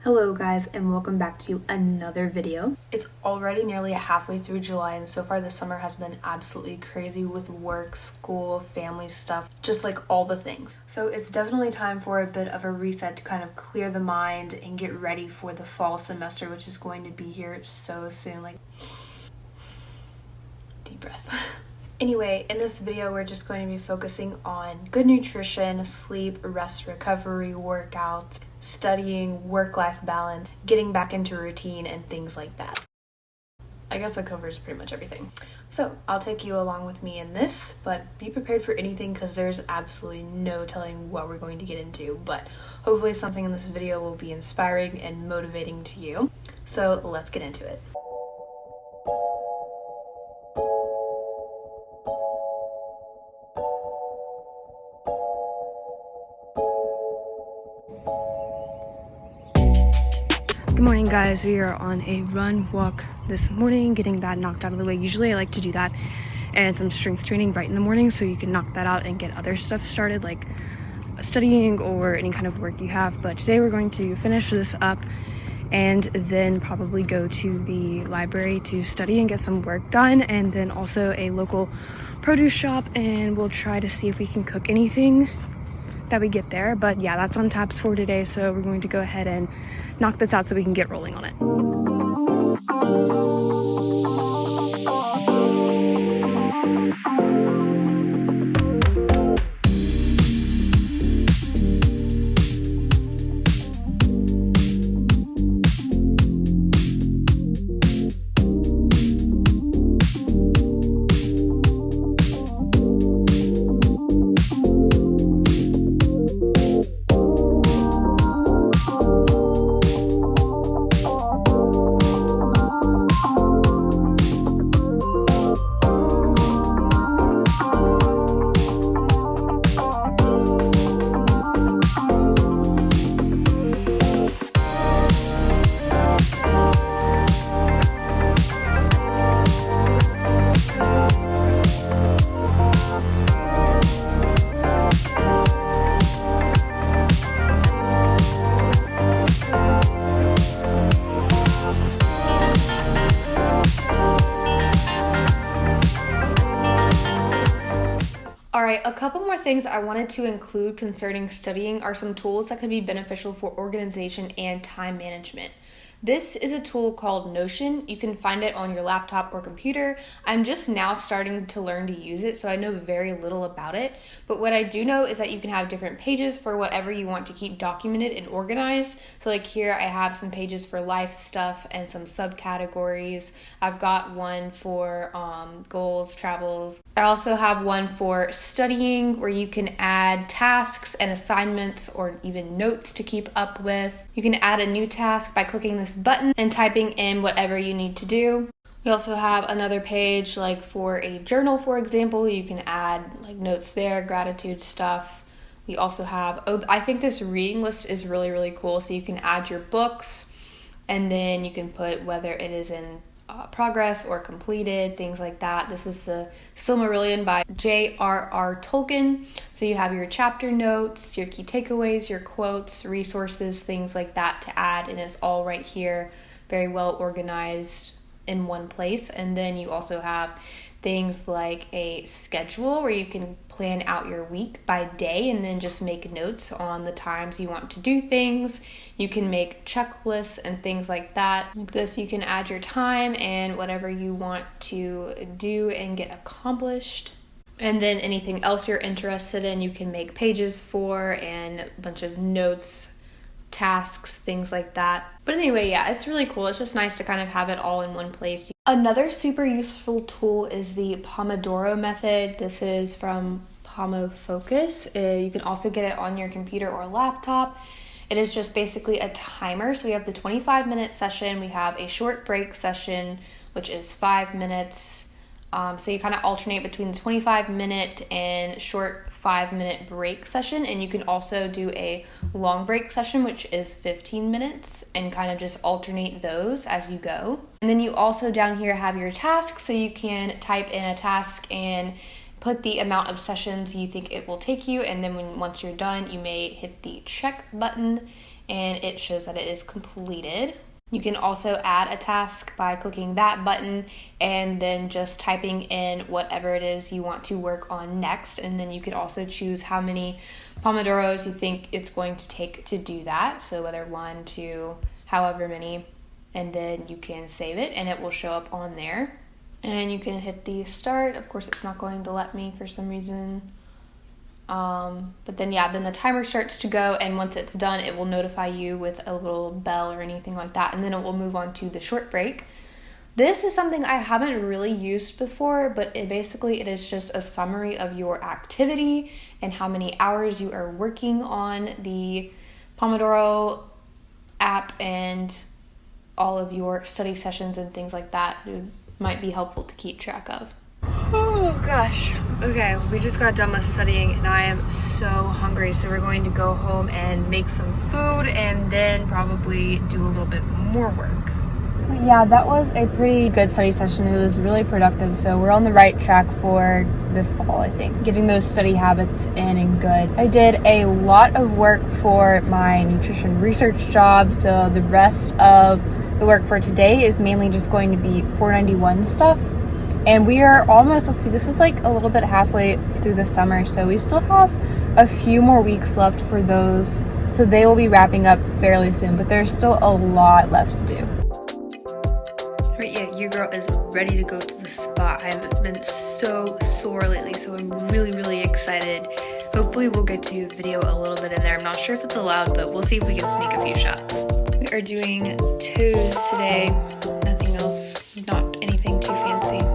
Hello guys, and welcome back to another video. It's already nearly halfway through July, and so far this summer has been absolutely crazy with work, school, family stuff, just like all the things. So it's definitely time for a bit of a reset to kind of clear the mind and get ready for the fall semester, which is going to be here so soon. Like, deep breath. Anyway, in this video, we're just going to be focusing on good nutrition, sleep, rest, recovery, workouts, studying, work-life balance, getting back into routine, and things like that. I guess that covers pretty much everything. So I'll take you along with me in this, but be prepared for anything because there's absolutely no telling what we're going to get into, but hopefully something in this video will be inspiring and motivating to you. So let's get into it. Good morning guys, we are on a run walk this morning, getting that knocked out of the way. Usually I like to do that and some strength training right in the morning so you can knock that out and get other stuff started like studying or any kind of work you have. But today we're going to finish this up and then probably go to the library to study and get some work done, and then also a local produce shop, and we'll try to see if we can cook anything that we get there. But yeah, that's on taps for today, so we're going to go ahead and knock this out so we can get rolling on it. Alright, a couple more things I wanted to include concerning studying are some tools that can be beneficial for organization and time management. This is a tool called Notion. You can find it on your laptop or computer. I'm just now starting to learn to use it, so I know very little about it. But what I do know is that you can have different pages for whatever you want to keep documented and organized. So like here I have some pages for life stuff and some subcategories. I've got one for goals, travels. I also have one for studying where you can add tasks and assignments or even notes to keep up with. You can add a new task by clicking this button and typing in whatever you need to do. We also have another page like for a journal, for example. You can add like notes there, gratitude stuff. We also have, I think this reading list is really, really cool. So you can add your books and then you can put whether it is in progress or completed, things like that. This is the Silmarillion by J.R.R. Tolkien. So you have your chapter notes, your key takeaways, your quotes, resources, things like that to add, and it's all right here, very well organized in one place. And then you also have things like a schedule where you can plan out your week by day and then just make notes on the times you want to do things. You can make checklists and things like that. Like this, you can add your time and whatever you want to do and get accomplished. And then anything else you're interested in, you can make pages for, and a bunch of notes, tasks, things like that. But anyway, yeah, it's really cool. It's just nice to kind of have it all in one place. Another super useful tool is the Pomodoro method. This is from Focus. You can also get it on your computer or laptop. It is just basically a timer. So we have the 25-minute session. We have a short break session, which is 5 minutes. So you kind of alternate between the 25-minute and short 5-minute break session, and you can also do a long break session, which is 15 minutes, and kind of just alternate those as you go. And then you also down here have your tasks, so you can type in a task and put the amount of sessions you think it will take you, and then once you're done, you may hit the check button and it shows that it is completed. You can also add a task by clicking that button and then just typing in whatever it is you want to work on next. And then you could also choose how many Pomodoros you think it's going to take to do that. So whether 1, 2, however many, and then you can save it and it will show up on there. And you can hit the start. Of course, it's not going to let me for some reason. But then the timer starts to go, and once it's done, it will notify you with a little bell or anything like that, and then it will move on to the short break. This is something I haven't really used before, but it is just a summary of your activity and how many hours you are working on the Pomodoro app and all of your study sessions and things like that. It might be helpful to keep track of. Oh gosh. Okay, we just got done with studying and I am so hungry, so we're going to go home and make some food and then probably do a little bit more work. Yeah, that was a pretty good study session. It was really productive, so we're on the right track for this fall, I think. Getting those study habits in and good. I did a lot of work for my nutrition research job, so the rest of the work for today is mainly just going to be 491 stuff. And we are almost, this is like a little bit halfway through the summer, so we still have a few more weeks left for those. So they will be wrapping up fairly soon, but there's still a lot left to do. All right, yeah, your girl is ready to go to the spa. I've been so sore lately, so I'm really, really excited. Hopefully we'll get to video a little bit in there. I'm not sure if it's allowed, but we'll see if we can sneak a few shots. We are doing toes today, nothing else, not anything too fancy.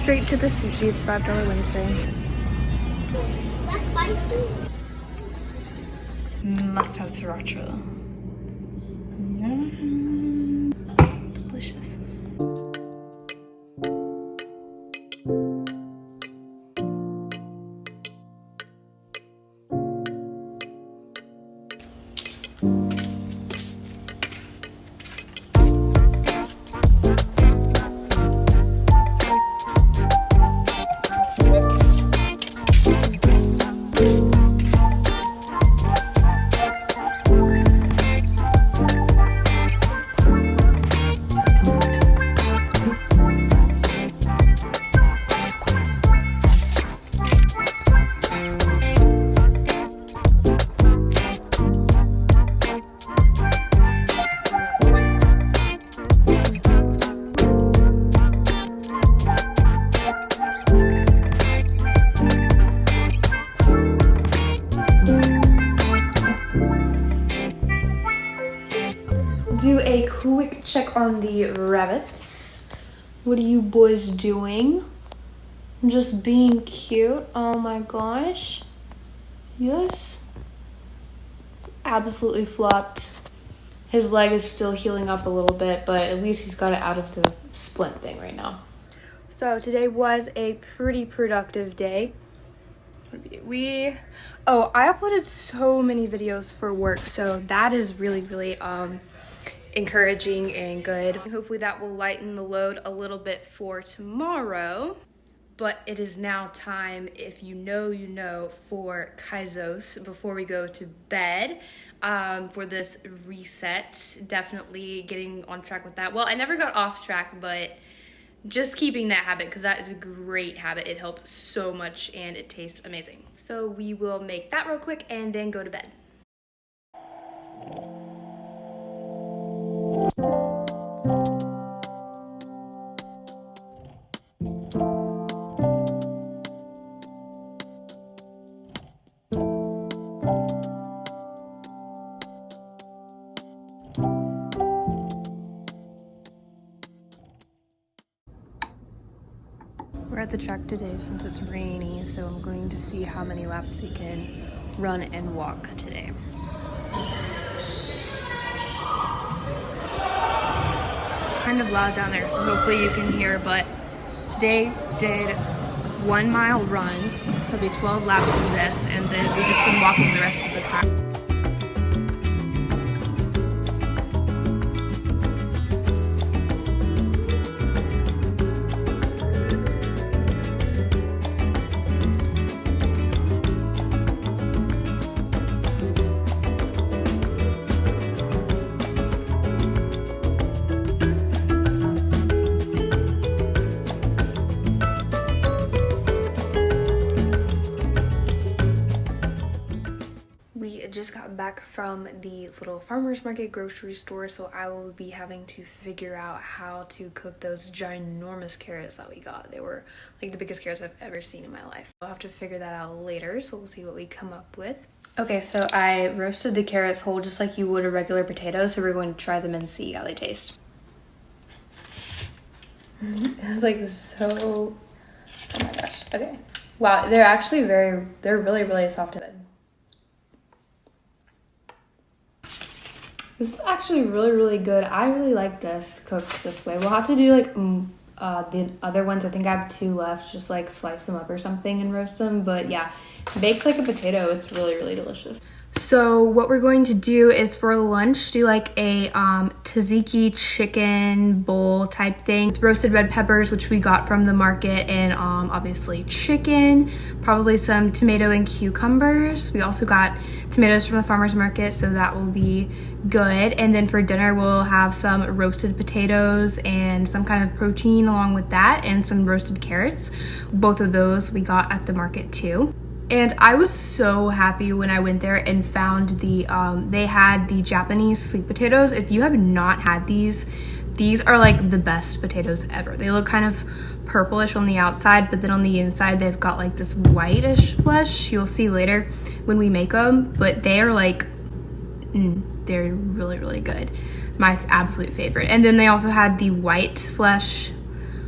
Straight to the sushi. It's $5 Wednesday. That's spicy. Must have sriracha. Delicious. Do a quick check on the rabbits. What are you boys doing? Just being cute. Oh my gosh. Yes. Absolutely flopped. His leg is still healing up a little bit, but at least he's got it out of the splint thing right now. So today was a pretty productive day. I uploaded so many videos for work, so that is really encouraging and good. Hopefully that will lighten the load a little bit for tomorrow. But it is now time, if you know, for Kaizos before we go to bed for this reset. Definitely getting on track with that. Well, I never got off track, but just keeping that habit, because that is a great habit. It helps so much and it tastes amazing. So we will make that real quick and then go to bed. We're at the track today since it's rainy, so I'm going to see how many laps we can run and walk today. Kind of loud down there, so hopefully you can hear, but today did 1 mile run, so it'll be 12 laps of this, and then we've just been walking the rest of the time. We just got back from the little farmer's market grocery store, so I will be having to figure out how to cook those ginormous carrots that we got. They were like the biggest carrots I've ever seen in my life. I'll have to figure that out later, so we'll see what we come up with. Okay, so I roasted the carrots whole just like you would a regular potato, so we're going to try them and see how they taste. It's like so, oh my gosh, okay. Wow, they're actually they're really soft. This is actually really good. I really like this cooked this way. We'll have to do like the other ones. I think I have 2 left. Just like slice them up or something and roast them. But yeah, baked like a potato. It's really delicious. So what we're going to do is for lunch do like a tzatziki chicken bowl type thing with roasted red peppers, which we got from the market, and obviously chicken, probably some tomato and cucumbers. We also got tomatoes from the farmer's market, so that will be good. And then for dinner we'll have some roasted potatoes and some kind of protein along with that, and some roasted carrots. Both of those we got at the market too. And I was so happy when I went there and found they had the Japanese sweet potatoes. If you have not had these are like the best potatoes ever. They look kind of purplish on the outside, but then on the inside they've got like this whitish flesh. You'll see later when we make them, but they are like, they're really good. My absolute favorite. And then they also had the white flesh.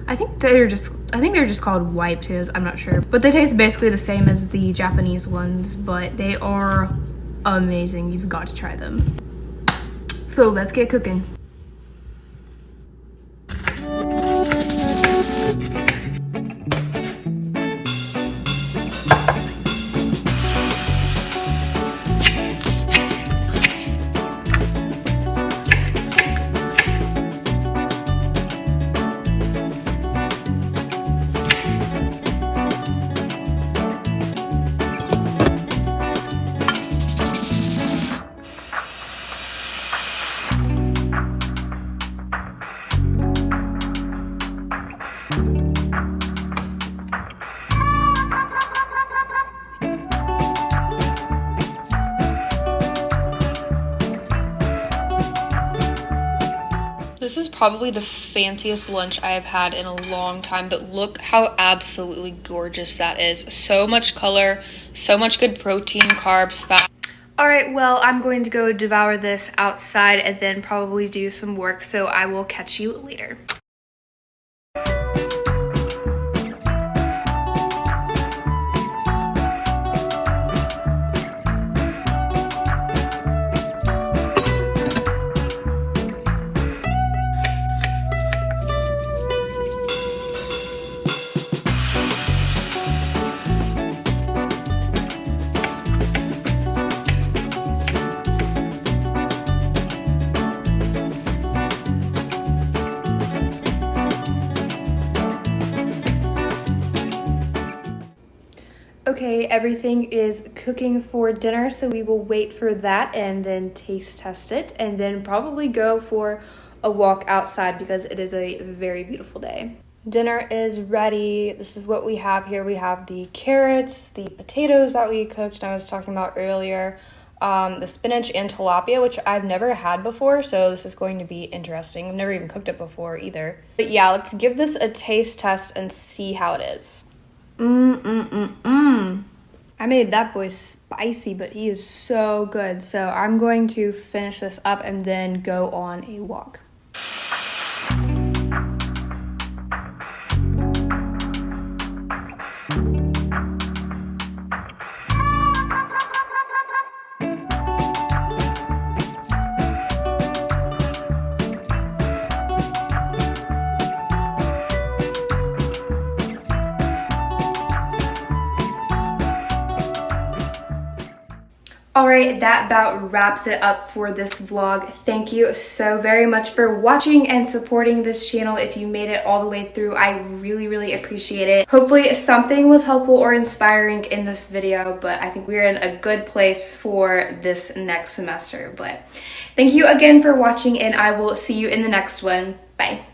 I think they're just called white potatoes, I'm not sure. But they taste basically the same as the Japanese ones, but they are amazing. You've got to try them. So let's get cooking. This is probably the fanciest lunch I have had in a long time, but look how absolutely gorgeous that is. So much color, so much good protein, carbs, fat. All right, well, I'm going to go devour this outside and then probably do some work, so I will catch you later. Okay, everything is cooking for dinner, so we will wait for that and then taste test it, and then probably go for a walk outside because it is a very beautiful day. Dinner is ready. This is what we have here. We have the carrots, the potatoes that we cooked and I was talking about earlier, the spinach and tilapia, which I've never had before, so this is going to be interesting. I've never even cooked it before either. But yeah, let's give this a taste test and see how it is. I made that boy spicy, but he is so good. So I'm going to finish this up and then go on a walk. Alright, that about wraps it up for this vlog. Thank you so very much for watching and supporting this channel. If you made it all the way through, I really appreciate it. Hopefully something was helpful or inspiring in this video, but I think we're in a good place for this next semester. But thank you again for watching, and I will see you in the next one. Bye.